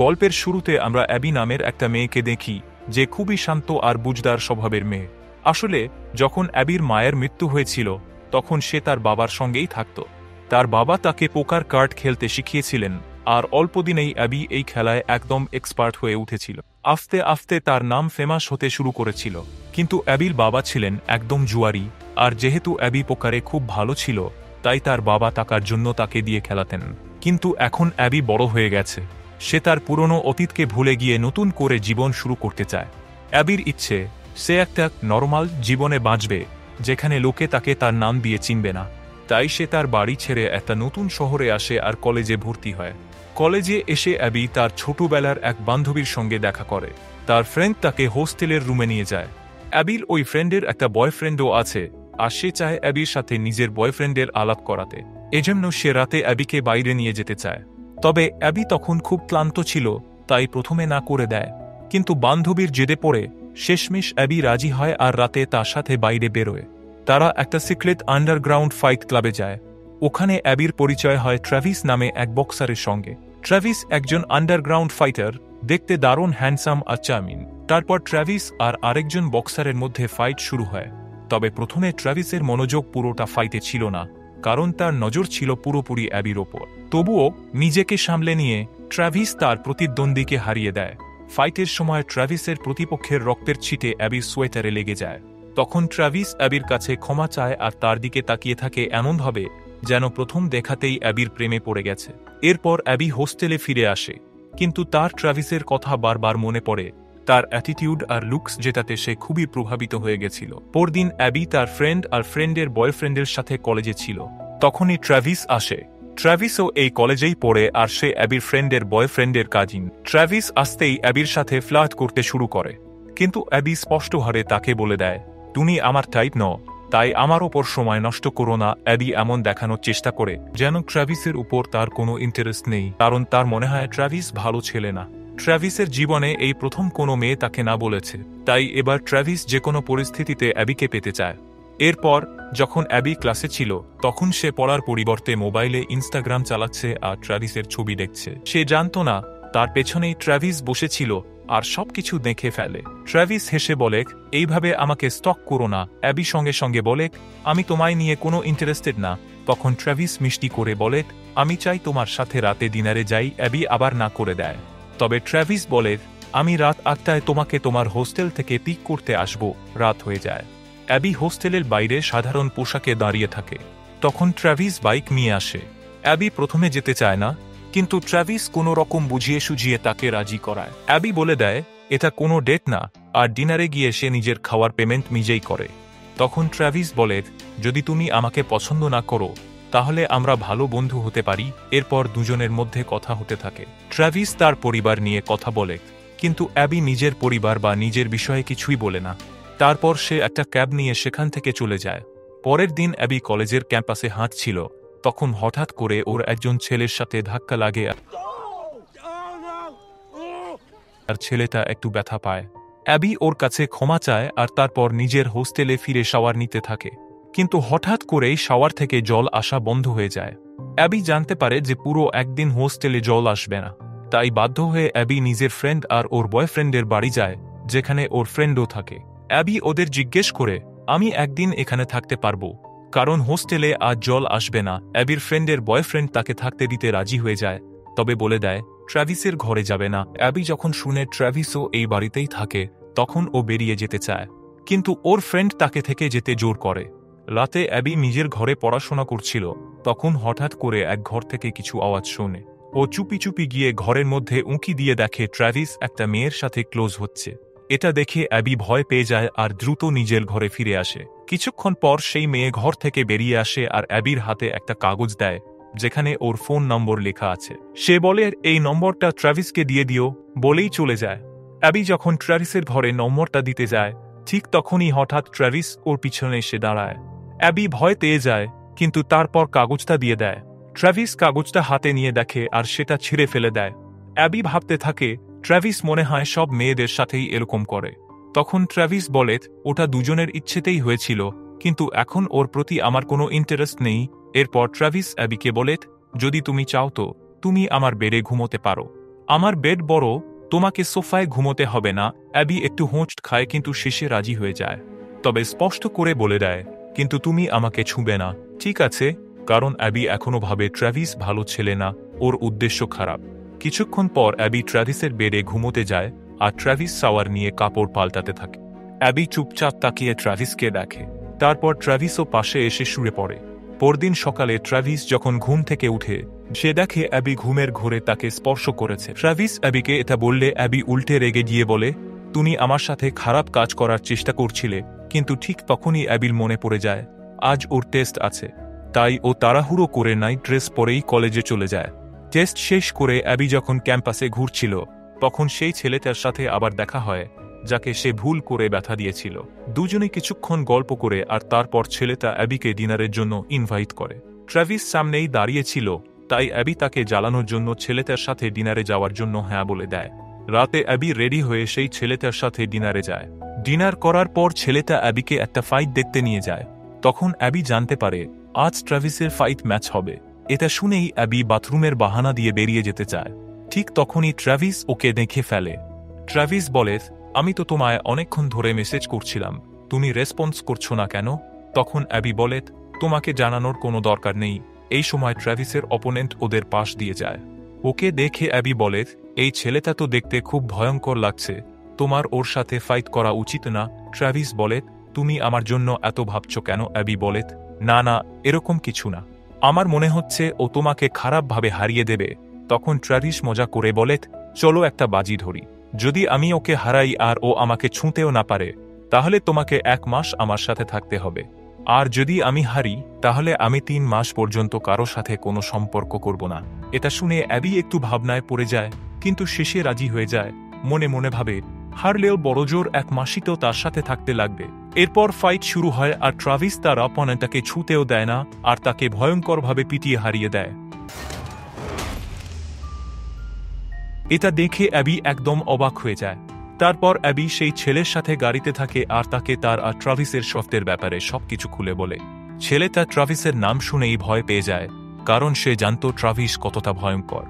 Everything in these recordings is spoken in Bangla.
গল্পের শুরুতে আমরা অ্যাবি নামের একটা মেয়েকে দেখি যে খুবই শান্ত আর বুঝদার স্বভাবের মেয়ে। আসলে যখন অ্যাবির মায়ের মৃত্যু হয়েছিল তখন সে তার বাবার সঙ্গেই থাকত। তার বাবা তাকে পোকার কার্ড খেলতে শিখিয়েছিলেন আর অল্পদিনেই অ্যাবি এই খেলায় একদম এক্সপার্ট হয়ে উঠেছিল। আস্তে আস্তে তার নাম ফেমাস হতে শুরু করেছিল। কিন্তু অ্যাবির বাবা ছিলেন একদম জুয়ারি, আর যেহেতু অ্যাবি পোকারে খুব ভালো ছিল তাই তার বাবা টাকার জন্য তাকে দিয়ে খেলাতেন। কিন্তু এখন অ্যাবি বড় হয়ে গেছে, সে তার পুরনো অতীতকে ভুলে গিয়ে নতুন করে জীবন শুরু করতে চায়। অ্যাবির ইচ্ছে সে একটা নরমাল জীবনে বাঁচবে যেখানে লোকে তাকে তার নাম দিয়ে চিনবে না। তাই সে তার বাড়ি ছেড়ে একটা নতুন শহরে আসে আর কলেজে ভর্তি হয়। কলেজে এসে অ্যাবি তার ছোটবেলার এক বান্ধবীর সঙ্গে দেখা করে। তার ফ্রেন্ড তাকে হোস্টেলের রুমে নিয়ে যায়। অ্যাবির ওই ফ্রেন্ডের একটা বয়ফ্রেন্ডও আছে আর সে চায় অ্যাবির সাথে নিজের বয়ফ্রেন্ডের আলাপ করাতে। এজন্য সে রাতে অ্যাবিকে বাইরে নিয়ে যেতে চায়। তবে অ্যাবি তখন খুব ক্লান্ত ছিল তাই প্রথমে না করে দেয়। কিন্তু বান্ধবীর জেদে পড়ে শেষমেশ অ্যাবি রাজি হয় আর রাতে তার সাথে বাইরে বেরোয়। তারা একটা সিক্রেট আন্ডারগ্রাউন্ড ফাইট ক্লাবে যায়। ওখানে অ্যাবির পরিচয় হয় ট্র্যাভিস নামে এক বক্সারের সঙ্গে। ট্র্যাভিস একজন আন্ডারগ্রাউন্ড ফাইটার, দেখতে দারুণ হ্যান্ডসাম আর চার্মিং। তারপর ট্র্যাভিস আর আরেকজন বক্সারের মধ্যে ফাইট শুরু হয়। তবে প্রথমে ট্র্যাভিসের মনোযোগ পুরোটা ফাইটে ছিল না, কারণ তার নজর ছিল পুরোপুরি অ্যাবির ওপর। তবুও নিজেকে সামলে নিয়ে ট্র্যাভিস তার প্রতিদ্বন্দ্বীকে হারিয়ে দেয়। ফাইটের সময় ট্র্যাভিসের প্রতিপক্ষের রক্তের ছিটে অ্যাবির সোয়েটারে লেগে যায়। তখন ট্র্যাভিস অ্যাবির কাছে ক্ষমা চায় আর তার দিকে তাকিয়ে থাকে এমনভাবে যেন প্রথম দেখাতেই অ্যাবির প্রেমে পড়ে গেছে। এরপর অ্যাবি হোস্টেলে ফিরে আসে, কিন্তু তার ট্র্যাভিসের কথা বারবার মনে পড়ে। তার অ্যাটিটিউড আর লুকস যেটাতে সে খুবই প্রভাবিত হয়ে গেছিল। পরদিন অ্যাবি তার ফ্রেন্ড আর ফ্রেন্ডের বয়ফ্রেন্ডের সাথে কলেজে ছিল। তখনই ট্র্যাভিস আসে। ট্র্যাভিসও এই কলেজেই পড়ে আর সে অ্যাবির ফ্রেন্ডের বয়ফ্রেন্ডের কাজিন। ট্র্যাভিস আসতেই অ্যাবির সাথে ফ্লার্ট করতে শুরু করে, কিন্তু অ্যাবি স্পষ্ট হারে তাকে বলে দেয়, তুমি আমার টাইপ নও, তাই আমার ওপর সময় নষ্ট করো না। অ্যাবি এমন দেখানোর চেষ্টা করে যেন ট্র্যাভিসের উপর তার কোনো ইন্টারেস্ট নেই, কারণ তার মনে হয় ট্র্যাভিস ভালো ছেলে না। ট্র্যাভিসের জীবনে এই প্রথম কোনো মেয়ে তাকে না বলেছে, তাই এবার ট্র্যাভিস যে কোনো পরিস্থিতিতে অ্যাবিকে পেতে চায়। এরপর যখন অ্যাবি ক্লাসে ছিল তখন সে পড়ার পরিবর্তে মোবাইলে ইনস্টাগ্রাম চালাচ্ছে আর ট্র্যাভিসের ছবি দেখছে। সে জানত না তার পেছনেই ট্র্যাভিস বসেছিল আর সবকিছু দেখে ফেলে। ট্র্যাভিস হেসে বলে, এইভাবে আমাকে স্টক করো না। অ্যাবি সঙ্গে সঙ্গে বলে, আমি তোমায় নিয়ে কোনো ইন্টারেস্টেড না। তখন ট্র্যাভিস মিষ্টি করে বলে, আমি চাই তোমার সাথে রাতে ডিনারে যাই। অ্যাবি আবার না করে দেয়। তবে ট্র্যাভিস বলে, আমি রাত 8টায় তোমাকে তোমার হোস্টেল থেকে পিক করতে আসব। রাত হয়ে যায়। অ্যাবি হোস্টেলের বাইরে সাধারণ পোশাকে দাঁড়িয়ে থাকে। তখন ট্র্যাভিস বাইক নিয়ে আসে। অ্যাবি প্রথমে যেতে চায় না, কিন্তু ট্র্যাভিস কোনো রকম বুঝিয়ে সুঝিয়ে তাকে রাজি করায়। অ্যাবি বলে দেয় এটা কোনো ডেট না, আর ডিনারে গিয়ে সে নিজের খাওয়ার পেমেন্ট নিজেই করে। তখন ট্র্যাভিস বলে, যদি তুমি আমাকে পছন্দ না করো তাহলে আমরা ভালো বন্ধু হতে পারি। এরপর দুজনের মধ্যে কথা হতে থাকে। ট্র্যাভিস তার পরিবার নিয়ে কথা বলে, কিন্তু অ্যাবি নিজের পরিবার বা নিজের বিষয়ে কিছুই বলে না। তারপর সে একটা ক্যাব নিয়ে সেখান থেকে চলে যায়। পরের দিন অ্যাবি কলেজের ক্যাম্পাসে হাঁটছিল, তখন হঠাৎ করে ওর একজন ছেলের সাথে ধাক্কা লাগে আর ছেলেটা একটু ব্যথা পায়। অ্যাবি ওর কাছে ক্ষমা চায় আর তারপর নিজের হোস্টেলে ফিরে শাওয়ার নিতে থাকে। কিন্তু হঠাৎ করেই শাওয়ার থেকে জল আসা বন্ধ হয়ে যায়। অ্যাবি জানতে পারে যে পুরো একদিন হোস্টেলে জল আসবে না, তাই বাধ্য হয়ে অ্যাবি নিজের ফ্রেন্ড আর ওর বয়ফ্রেন্ডের বাড়ি যায়, যেখানে ওর ফ্রেন্ডও থাকে। অ্যাবি ওদের জিজ্ঞেস করে, আমি একদিন এখানে থাকতে পারবো, কারণ হোস্টেলে আজ জল আসবে না। অ্যাবির ফ্রেন্ডের বয়ফ্রেন্ড তাকে থাকতে দিতে রাজি হয়ে যায়, তবে বলে দেয় ট্র্যাভিসের ঘরে যাবে না। অ্যাবি যখন শুনে ট্র্যাভিসও এই বাড়িতেই থাকে তখন ও বেরিয়ে যেতে চায়, কিন্তু ওর ফ্রেন্ড তাকে থেকে যেতে জোর করে। রাতে অ্যাবি নিজের ঘরে পড়াশোনা করছিল, তখন হঠাৎ করে এক ঘর থেকে কিছু আওয়াজ শোনে। ও চুপি চুপি গিয়ে ঘরের মধ্যে উঁকি দিয়ে দেখে ট্র্যাভিস একটা মেয়ের সাথে ক্লোজ হচ্ছে। এটা দেখে অ্যাবি ভয় পেয়ে যায় আর দ্রুত নিজের ঘরে ফিরে আসে। কিছুক্ষণ পর সেই মেয়ে ঘর থেকে বেরিয়ে আসে আর অ্যাবির হাতে একটা কাগজ দেয়, যেখানে ওর ফোন নম্বর লেখা আছে। সে বলে এই নম্বরটা ট্র্যাভিসকে দিয়ে দিও, বলেই চলে যায়। অ্যাবি যখন ট্র্যাভিসের ঘরে নম্বরটা দিতে যায় ঠিক তখনই হঠাৎ ট্র্যাভিস ওর পিছনে এসে দাঁড়ায়। অ্যাবি ভয় পেয়ে যায়, কিন্তু তারপর কাগজটা দিয়ে দেয়। ট্র্যাভিস কাগজটা হাতে নিয়ে দেখে আর সেটা ছিঁড়ে ফেলে দেয়। অ্যাবি ভাবতে থাকে ট্র্যাভিস মনে হয় সব মেয়েদের সাথেই এরকম করে। তখন ট্র্যাভিস বলে, ওটা দুজনের ইচ্ছেতেই হয়েছিল, কিন্তু এখন ওর প্রতি আমার কোনো ইন্টারেস্ট নেই। এরপর ট্র্যাভিস অ্যাবিকে বলে, যদি তুমি চাও তো তুমি আমার বেডে ঘুমোতে পারো। আমার বেড বড়, তোমাকে সোফায় ঘুমোতে হবে না। অ্যাবি একটু হোঁচট খায় কিন্তু শেষে রাজি হয়ে যায়, তবে স্পষ্ট করে বলে দেয়, কিন্তু তুমি আমাকে ছুঁবে না, ঠিক আছে? কারণ অ্যাবি এখনও ভাবে ট্র্যাভিস ভালো ছেলে না, ওর উদ্দেশ্য খারাপ। কিছুক্ষণ পর অ্যাবি ট্র্যাভিসের বেডে ঘুমোতে যায় আর ট্র্যাভিস শাওয়ার নিয়ে কাপড় পাল্টাতে থাকে। অ্যাবি চুপচাপ তাকিয়ে ট্র্যাভিসকে দেখে, তারপর ট্র্যাভিসও পাশে এসে শুয়ে পড়ে। পরদিন সকালে ট্র্যাভিস যখন ঘুম থেকে উঠে, সে দেখে অ্যাবি ঘুমের ঘোরে তাকে স্পর্শ করেছে। ট্র্যাভিস অ্যাবিকে এটা বললে অ্যাবি উল্টে রেগে গিয়ে বলে, তুমি আমার সাথে খারাপ কাজ করার চেষ্টা করছিলে। কিন্তু ঠিক তখনই অ্যাবির মনে পড়ে যায় আজ ওর টেস্ট আছে, তাই ও তাড়াহুড়ো করে নাইট ড্রেস পরেই কলেজে চলে যায়। টেস্ট শেষ করে অ্যাবি যখন ক্যাম্পাসে ঘুরছিল, তখন সেই ছেলেটার সাথে আবার দেখা হয় যাকে সে ভুল করে ব্যথা দিয়েছিল। দুজনে কিছুক্ষণ গল্প করে আর তারপর ছেলেটা অ্যাবিকে ডিনারের জন্য ইনভাইট করে। ট্র্যাভিস সামনেই দাঁড়িয়েছিল, তাই অ্যাবি তাকে জ্বালানোর জন্য ছেলেটার সাথে ডিনারে যাওয়ার জন্য হ্যাঁ বলে দেয়। রাতে অ্যাবি রেডি হয়ে সেই ছেলেটার সাথে ডিনারে যায়। ডিনার করার পর ছেলেটা অ্যাবিকে একটা ফাইট দেখতে নিয়ে যায়। তখন অ্যাবি জানতে পারে আজ ট্র্যাভিসের ফাইট ম্যাচ হবে। এটা শুনেই অ্যাবি বাথরুমের বাহানা দিয়ে বেরিয়ে যেতে চায়। ঠিক তখনই ট্র্যাভিস ওকে দেখে ফেলে। ট্র্যাভিস বলে, আমি তো তোমায় অনেকক্ষণ ধরে মেসেজ করছিলাম, তুমি রেসপন্স করছো না কেন? তখন অ্যাবি বলে, তোমাকে জানানোর কোনো দরকার নেই। এই সময় ট্র্যাভিসের অপোনেন্ট ওদের পাশ দিয়ে যায়। ওকে দেখে অ্যাবি বলে, এই ছেলেটা তো দেখতে খুব ভয়ঙ্কর লাগছে, তোমার ওর সাথে ফাইট করা উচিত না। ট্র্যাভিস বলে, তুমি আমার জন্য এত ভাবছো কেন? অ্যাবি বলে, না না, এরকম কিছু না, আমার মনে হচ্ছে ও তোমাকে খারাপভাবে হারিয়ে দেবে। তখন ট্র্যাভিস মজা করে বলে, চলো একটা বাজি ধরি, যদি আমি ওকে হারাই আর ও আমাকে ছুঁতেও না পারে, তাহলে তোমাকে 1 মাস আমার সাথে থাকতে হবে। আর যদি আমি হারি, তাহলে আমি 3 মাস পর্যন্ত কারো সাথে কোনো সম্পর্ক করব না। এটা শুনে অ্যাবি একটু ভাবনায় পড়ে যায়, কিন্তু শেষে রাজি হয়ে যায়। মনে মনে ভাবে, হারলেও বড়জোর 1 মাসই তো তার সাথে থাকতে লাগবে। এরপর ফাইট শুরু হয় আর ট্র্যাভিস তার অপোনেন্টকে ছুঁতেও দেয় না আর তাকে ভয়ঙ্করভাবে পিটিয়ে হারিয়ে দেয়। এটা দেখে অ্যাবি একদম অবাক হয়ে যায়। তারপর অ্যাবি সেই ছেলের সাথে গাড়িতে থাকে আর তাকে তার আর ট্র্যাভিসের শফটের ব্যাপারে সবকিছু খুলে বলে। ছেলেটা ট্র্যাভিসের নাম শুনেই ভয় পেয়ে যায়, কারণ সে জানত ট্র্যাভিস কতটা ভয়ঙ্কর।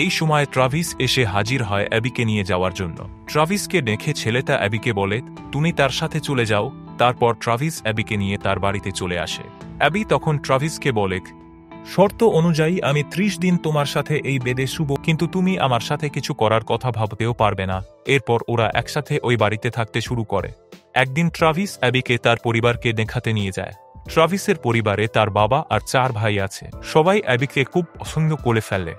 এই সময় ট্র্যাভিস এসে হাজির হয় অ্যাবিকে নিয়ে যাওয়ার জন্য। ট্র্যাভিসকে দেখে ছেলেটা অ্যাবিকে বলে, তুমি তার সাথে চলে যাও। তারপর ট্র্যাভিস অ্যাবিকে নিয়ে তার বাড়িতে চলে আসে। অ্যাবি তখন ট্র্যাভিসকে বলে, শর্ত অনুযায়ী আমি 30 দিন তোমার সাথে এই বেদে শুব, কিন্তু তুমি আমার সাথে কিছু করার কথা ভাবতেও পারবে না। এরপর ওরা একসাথে ওই বাড়িতে থাকতে শুরু করে। একদিন ট্র্যাভিস অ্যাবিকে তার পরিবারকে দেখাতে নিয়ে যায়। ট্র্যাভিসের পরিবারে তার বাবা আর 4 ভাই আছে। সবাই অ্যাবিকে খুব পছন্দ করে ফেলে।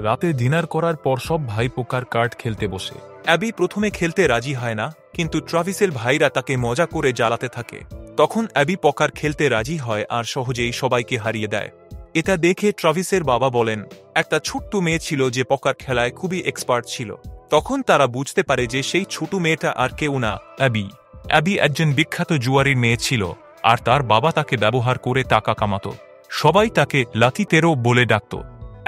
রাতে ডিনার করার পর সব ভাই পোকার কার্ড খেলতে বসে। অ্যাবি প্রথমে খেলতে রাজি হয় না, কিন্তু ট্র্যাভিসের ভাইরা তাকে মজা করে জ্বালাতে থাকে। তখন অ্যাবি পকার খেলতে রাজি হয় আর সহজেই সবাইকে হারিয়ে দেয়। এটা দেখে ট্র্যাভিসের বাবা বলেন, একটা ছোট্ট মেয়ে ছিল যে পকার খেলায় খুবই এক্সপার্ট ছিল। তখন তারা বুঝতে পারে যে সেই ছোট মেয়েটা আর কেউ না, অ্যাবি। অ্যাবি একজন বিখ্যাত জুয়ারির মেয়ে ছিল আর তার বাবা তাকে ব্যবহার করে টাকা কামাত। সবাই তাকে লাকি তেরো বলে ডাকত।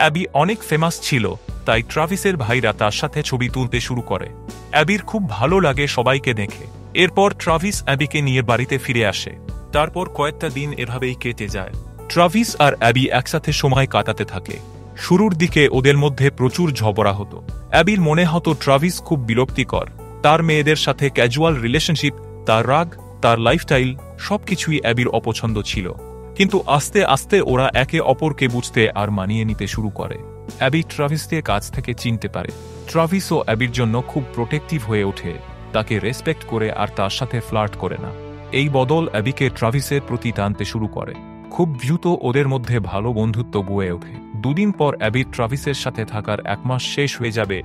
অ্যাবি অনেক ফেমাস ছিল, তাই ট্র্যাভিসের ভাইরা তার সাথে ছবি তুলতে শুরু করে। অ্যাবির খুব ভালো লাগে সবাইকে দেখে। এরপর ট্র্যাভিস অ্যাবিকে নিয়ে বাড়িতে ফিরে আসে। তারপর কয়েকটা দিন এভাবেই কেটে যায়। ট্র্যাভিস আর অ্যাবি একসাথে সময় কাটাতে থাকে। শুরুর দিকে ওদের মধ্যে প্রচুর ঝগড়া হতো। অ্যাবির মনে হতো ট্র্যাভিস খুব বিরক্তিকর। তার মেয়েদের সাথে ক্যাজুয়াল রিলেশনশিপ, তার রাগ, তার লাইফস্টাইল সবকিছুই অ্যাবির অপছন্দ ছিল। কিন্তু আস্তে আস্তে ওরা একে অপরকে বুঝতে আর মানিয়ে নিতে শুরু করে। অ্যাবি ট্র্যাভিসকে কাছ থেকে চিনতে পারে। ট্র্যাভিসও অ্যাবির জন্য খুব প্রোটেক্টিভ হয়ে ওঠে, তাকে রেসপেক্ট করে আর তার সাথে ফ্লার্ট করে না। এই বদল অ্যাবিকে ট্র্যাভিসের প্রতি টানতে শুরু করে। খুব দ্রুত ওদের মধ্যে ভালো বন্ধুত্ব গড়ে ওঠে। দুদিন পর অ্যাবির ট্র্যাভিসের সাথে থাকার 1 মাস শেষ হয়ে যাবে।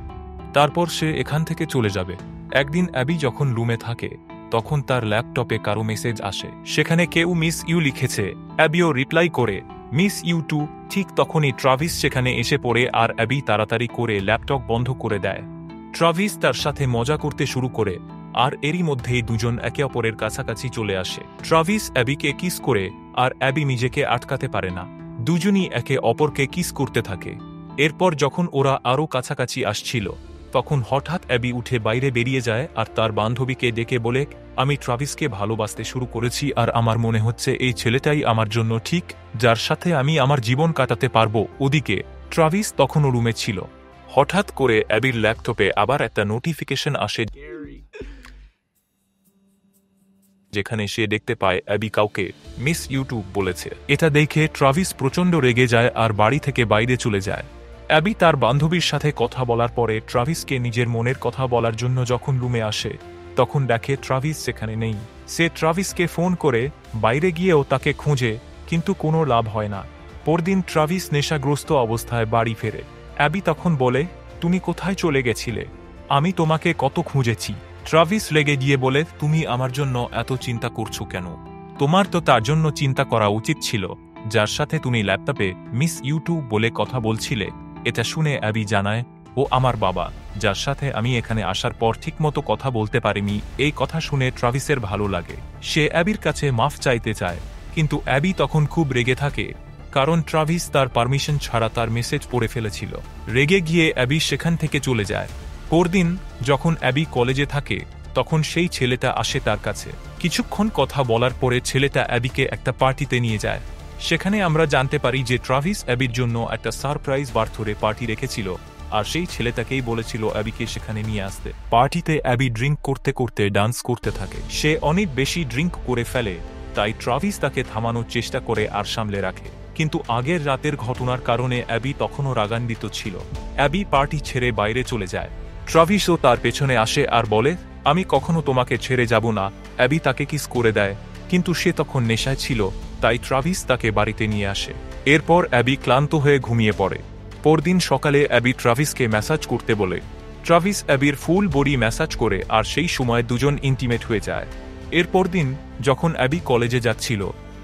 তারপর সে এখান থেকে চলে যাবে। একদিন অ্যাবি যখন রুমে থাকে, তখন তার ল্যাপটপে কারো মেসেজ আসে। সেখানে কেউ মিস ইউ লিখেছে। অ্যাবিও রিপ্লাই করে, মিস ইউ টু। ঠিক তখনই ট্র্যাভিস সেখানে এসে পড়ে আর অ্যাবি তাড়াতাড়ি করে ল্যাপটপ বন্ধ করে দেয়। ট্র্যাভিস তার সাথে মজা করতে শুরু করে আর এরই মধ্যেই দুজন একে অপরের কাছাকাছি চলে আসে। ট্র্যাভিস অ্যাবিকে কিস করে আর অ্যাবি নিজেকে আটকাতে পারে না। দুজনই একে অপরকে কিস করতে থাকে। এরপর যখন ওরা আরও কাছাকাছি আসছিল, তখন হঠাৎ অ্যাবি উঠে বাইরে বেরিয়ে যায় আর তার বান্ধবীকে ডেকে বলে, আমি ট্র্যাভিসকে ভালোবাসতে শুরু করেছি আর আমার মনে হচ্ছে এই ছেলেটাই আমার জন্য ঠিক, যার সাথে আমি আমার জীবন কাটাতে পারবো। ওদিকে ট্র্যাভিস তখনও রুমে ছিল। হঠাৎ করে অ্যাবির ল্যাপটপে আবার একটা নোটিফিকেশন আসে, যেখানে সে দেখতে পায় অ্যাবি কাউকে মিস ইউটিউব বলেছে। এটা দেখে ট্রাভিস প্রচণ্ড রেগে যায় আর বাড়ি থেকে বাইরে চলে যায়। অ্যাবি তার বান্ধবীর সাথে কথা বলার পরে ট্রাভিসকে নিজের মনের কথা বলার জন্য যখন রুমে আসে, তখন দেখে ট্রাভিস সেখানে নেই। সে ট্রাভিসকে ফোন করে বাইরে গিয়েও তাকে খুঁজে, কিন্তু কোনো লাভ হয় না। পরদিন ট্রাভিস নেশাগ্রস্ত অবস্থায় বাড়ি ফেরে। অ্যাবি তখন বলে, তুমি কোথায় চলে গেছিলে? আমি তোমাকে কত খুঁজেছি। ট্রাভিস রেগে গিয়ে বলে, তুমি আমার জন্য এত চিন্তা করছো কেন? তোমার তো তার জন্য চিন্তা করা উচিত ছিল যার সাথে তুমি ল্যাপটপে মিস ইউটিউব বলে কথা বলছিলে। এটা শুনে অ্যাবি জানায়, ও আমার বাবা, যার সাথে আমি এখানে আসার পর ঠিকমতো কথা বলতে পারিনি। এই কথা শুনে ট্রাভিসের ভালো লাগে। সে অ্যাবির কাছে মাফ চাইতে চায়, কিন্তু অ্যাবি তখন খুব রেগে থাকে, কারণ ট্রাভিস তার পারমিশন ছাড়া তার মেসেজ পড়ে ফেলেছিল। রেগে গিয়ে অ্যাবি সেখান থেকে চলে যায়। পরদিন যখন অ্যাবি কলেজে থাকে, তখন সেই ছেলেটা আসে তার কাছে। কিছুক্ষণ কথা বলার পরে ছেলেটা অ্যাবিকে একটা পার্টিতে নিয়ে যায়। সেখানে আমরা জানতে পারি যে ট্রাভিস অ্যাবির জন্য একটা সারপ্রাইজ বার্থডে পার্টি রেখেছিল, আর সেই ছেলেটাকেই বলেছিল অ্যাবিকে সেখানে নিয়ে আসতে। পার্টিতে অ্যাবি ড্রিঙ্ক করতে করতে ডান্স করতে থাকে। সে অনেক বেশি ড্রিঙ্ক করে ফেলে, তাই ট্রাভিস তাকে থামানোর চেষ্টা করে আর সামলে রাখে। কিন্তু আগের রাতের ঘটনার কারণে অ্যাবি তখনও রাগান্বিত ছিল। অ্যাবি পার্টি ছেড়ে বাইরে চলে যায়। ট্রাভিসও তার পেছনে আসে আর বলে, আমি কখনো তোমাকে ছেড়ে যাব না। অ্যাবি তাকে কিস করে দেয়, কিন্তু সে তখন নেশায় ছিল, তাই ট্রাভিস তাকে বাড়িতে নিয়ে আসে। এরপর অ্যাবি ক্লান্ত হয়ে ঘুমিয়ে পড়ে। পরদিন সকালে অ্যাবি ট্রাভিসকে ম্যাসাজ করতে বলে। ট্রাভিস অ্যাবির ফুল বডি ম্যাসাজ করে, আর সেই সময় দুজন ইন্টিমেট হয়ে যায়। এরপর দিন যখন অ্যাবি কলেজে যাচ্ছিল,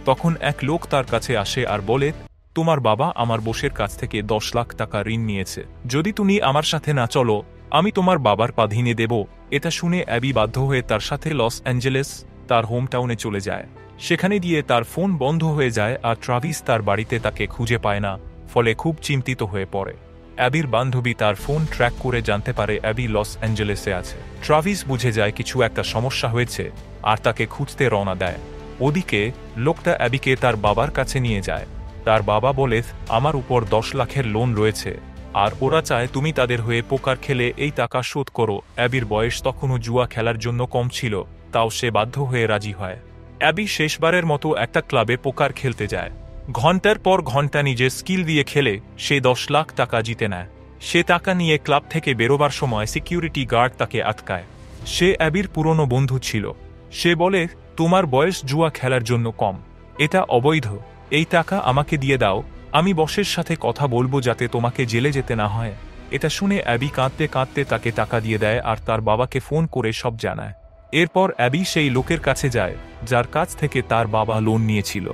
তখন এক লোক তার কাছে আসে আর বলে, তোমার বাবা আমার বসের কাছ থেকে 10 লাখ টাকা ঋণ নিয়েছে। যদি তুমি আমার সাথে না চলো, আমি তোমার বাবার পা ভেঙে দেব। এটা শুনে অ্যাবি বাধ্য হয়ে তার সাথে লস অ্যাঞ্জেলেস, তার হোম টাউনে চলে যায়। সেখানে গিয়ে তার ফোন বন্ধ হয়ে যায় আর ট্রাভিস তার বাড়িতে তাকে খুঁজে পায় না, ফলে খুব চিন্তিত হয়ে পড়ে। অ্যাবির বান্ধবী তার ফোন ট্র্যাক করে জানতে পারে অ্যাবি লস অ্যাঞ্জেলেসে আছে। ট্রাভিস বুঝে যায় কিছু একটা সমস্যা হয়েছে আর তাকে খুঁজতে রওনা দেয়। ওদিকে লোকটা অ্যাবিকে তার বাবার কাছে নিয়ে যায়। তার বাবা বলে, আমার উপর 10 লাখের লোন রয়েছে, আর ওরা চায় তুমি তাদের হয়ে পোকার খেলে এই টাকা শোধ করো। অ্যাবির বয়স তখনও জুয়া খেলার জন্য কম ছিল, তাও সে বাধ্য হয়ে রাজি হয়। অ্যাবি শেষবারের মতো একটা ক্লাবে পোকার খেলতে যায়। ঘন্টার পর ঘন্টা নিজের স্কিল দিয়ে খেলে সে 10 লাখ টাকা জিতে নেয়। সে টাকা নিয়ে ক্লাব থেকে বেরোবার সময় সিকিউরিটি গার্ড তাকে আটকায়। সে অ্যাবির পুরনো বন্ধু ছিল। সে বলে, তোমার বয়স জুয়া খেলার জন্য কম, এটা অবৈধ। এই টাকা আমাকে দিয়ে দাও, আমি বসের সাথে কথা বলবো যাতে তোমাকে জেলে যেতে না হয়। এটা শুনে অ্যাবি কাঁদতে কাঁদতে তাকে টাকা দিয়ে দেয় আর তার বাবাকে ফোন করে সব জানায়। এরপর অ্যাবি সেই লোকের কাছে যায় যার কাছ থেকে তার বাবা লোন নিয়েছিল।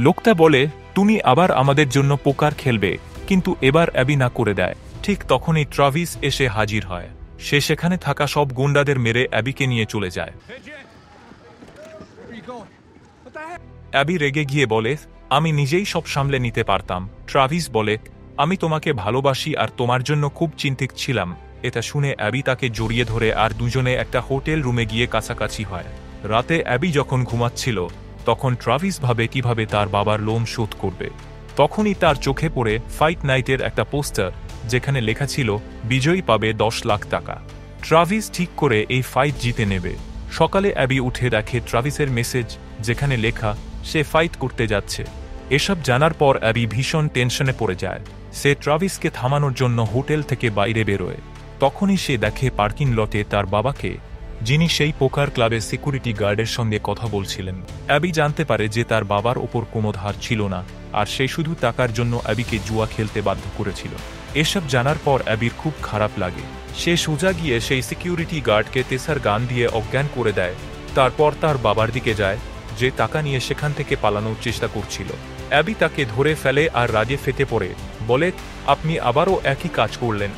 লোকটা বলে, তুমি আবার আমাদের জন্য পোকার খেলবে, কিন্তু এবার অ্যাবি না করে দেয়। ঠিক তখনই ট্রাভিস এসে হাজির হয়। সে সেখানে থাকা সব গুন্ডাদের মেরে অ্যাবিকে নিয়ে চলে যায়। অ্যাবি রেগে গিয়ে বলে, আমি নিজেই সব সামলে নিতে পারতাম। ট্রাভিস বলে, আমি তোমাকে ভালোবাসি আর তোমার জন্য খুব চিন্তিত ছিলাম। এটা শুনে অ্যাবি তাকে জড়িয়ে ধরে আর দুজনে একটা হোটেল রুমে গিয়ে কাছাকাছি হয়। রাতে অ্যাবি যখন ঘুমাচ্ছিল, তখন ট্রাভিস ভাবে কিভাবে তার বাবার লোন শোধ করবে। তখনই তার চোখে পড়ে ফাইট নাইটের একটা পোস্টার, যেখানে লেখা ছিল বিজয়ী পাবে 10 লাখ টাকা। ট্রাভিস ঠিক করে এই ফাইট জিতে নেবে। সকালে অ্যাবি উঠে দেখে ট্রাভিসের মেসেজ, যেখানে লেখা সে ফাইট করতে যাচ্ছে। এসব জানার পর অ্যাবি ভীষণ টেনশনে পড়ে যায়। সে ট্রাভিসকে থামানোর জন্য হোটেল থেকে বাইরে বেরোয়। তখনই সে দেখে পার্কিং লটে তার বাবাকে, যিনি সেই পোকার ক্লাবের সিকিউরিটি গার্ডের সঙ্গে কথা বলছিলেন। অ্যাবি জানতে পারে যে তার বাবার ওপর কোনো ধার ছিল না, আর সে শুধু টাকার জন্য অ্যাবিকে জুয়া খেলতে বাধ্য করেছিল। এসব জানার পর অ্যাবির খুব খারাপ লাগে। সে সোজা গিয়ে সেই সিকিউরিটি গার্ডকে তেসার গান দিয়ে অজ্ঞান করে দেয়। তারপর তার বাবার দিকে যায়, যে টাকা নিয়ে সেখান থেকে পালানোর চেষ্টা করছিল। অ্যাবি তাকে ধরে ফেলে আর রাগে ফেটে পড়ে, বলে, আপনি আবারও একই কাজ করলেন,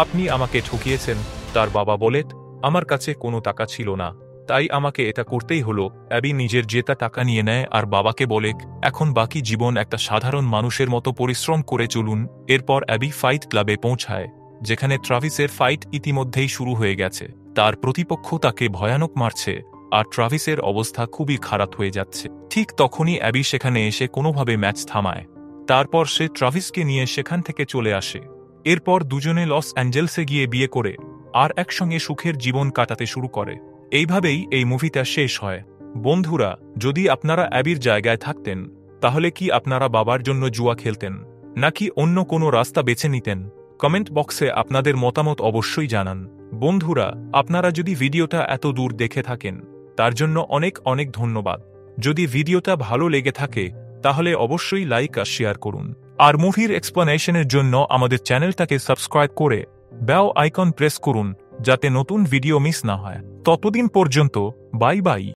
আপনি আমাকে ঠকিয়েছেন। তার বাবা বলে, আমার কাছে কোনো টাকা ছিল না, তাই আমাকে এটা করতেই হলো। অ্যাবি নিজের জেতা টাকা নিয়ে নেয় আর বাবাকে বলে, এখন বাকি জীবন একটা সাধারণ মানুষের মতো পরিশ্রম করে চলুন। এরপর অ্যাবি ফাইট ক্লাবে পৌঁছায়, যেখানে ট্রাভিসের ফাইট ইতিমধ্যেই শুরু হয়ে গেছে। তার প্রতিপক্ষ তাকে ভয়ানক মারছে আর ট্রাভিসের অবস্থা খুবই খারাপ হয়ে যাচ্ছে। ঠিক তখনই অ্যাবি সেখানে এসে কোনোভাবে ম্যাচ থামায়। তারপর সে ট্রাভিসকে নিয়ে সেখান থেকে চলে আসে। এরপর দুজনে লস অ্যাঞ্জেলসে গিয়ে বিয়ে করে আর একসঙ্গে সুখের জীবন কাটাতে শুরু করে। এইভাবেই এই মুভিটা শেষ হয়। বন্ধুরা, যদি আপনারা অ্যাবির জায়গায় থাকতেন তাহলে কি আপনারা বাবার জন্য জুয়া খেলতেন নাকি অন্য কোনো রাস্তা বেছে নিতেন? কমেন্ট বক্সে আপনাদের মতামত অবশ্যই জানান। বন্ধুরা, আপনারা যদি ভিডিওটা এত দূর দেখে থাকেন তার জন্য অনেক অনেক ধন্যবাদ। যদি ভিডিওটা ভালো লেগে থাকে তাহলে অবশ্যই লাইক আর শেয়ার করুন। আর মুভির এক্সপ্লেনেশনের জন্য আমাদের চ্যানেলটাকে সাবস্ক্রাইব করে বেল আইকন প্রেস করুন যাতে নতুন ভিডিও মিস না হয়। ততদিন পর্যন্ত বাই বাই।